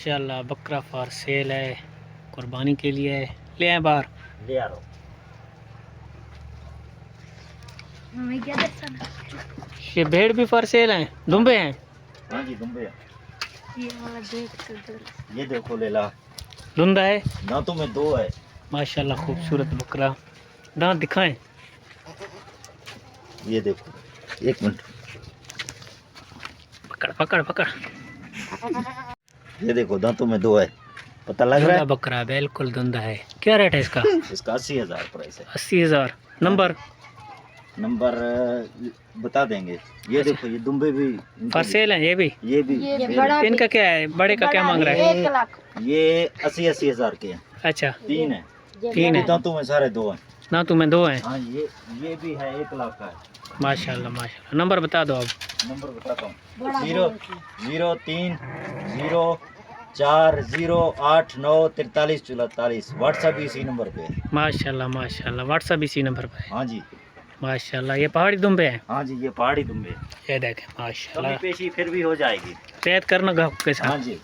इंशाल्लाह बकरा for sale है, कुर्बानी के लिए है। ले आए बाहर, ले आ रहा ये भेड़ भी फॉर सेल हैं, दुम्बे हैं। हाँ जी दुम्बे ये देखो ले ला धुंधा है, दांतों में दो है। माशाल्लाह खूबसूरत बकरा। दांत दिखाएं। ये देखो एक मिनट पकड़ पकड़ पकड़। ये देखो दांतों में दो है, पता लग रहा है। बकरा बिल्कुल धुंधा है। क्या रेट है इसका? इसका 80,000 प्राइस है। 80,000। नंबर बता देंगे। ये देखो ये दुम्बे भी फॉर सेल हैं। ये भी इनका क्या है? बड़े का क्या मांग रहा है? ये 80,000 के हैं। अच्छा तीन है है। दांतों में सारे दो हैं। ना तुम्हें दो हैं। हाँ ये भी है 1 लाख का है। माशाल्लाह माशाल्लाह। नंबर बता दो आप। नंबर बताता हूँ 003 04 08 9 43 44। व्हाट्सएप इसी नंबर पे है। माशाल्लाह माशाल्लाह। व्हाट्सएप इसी नंबर पर है। हाँ जी माशाल्लाह। ये पहाड़ी दुम्बे हैं। हाँ जी ये पहाड़ी दुम्बे। ये देखें माशाल्लाह। कमी पेशी फिर भी हो जाएगी। रेत करना गाँव के साथ। हाँ जी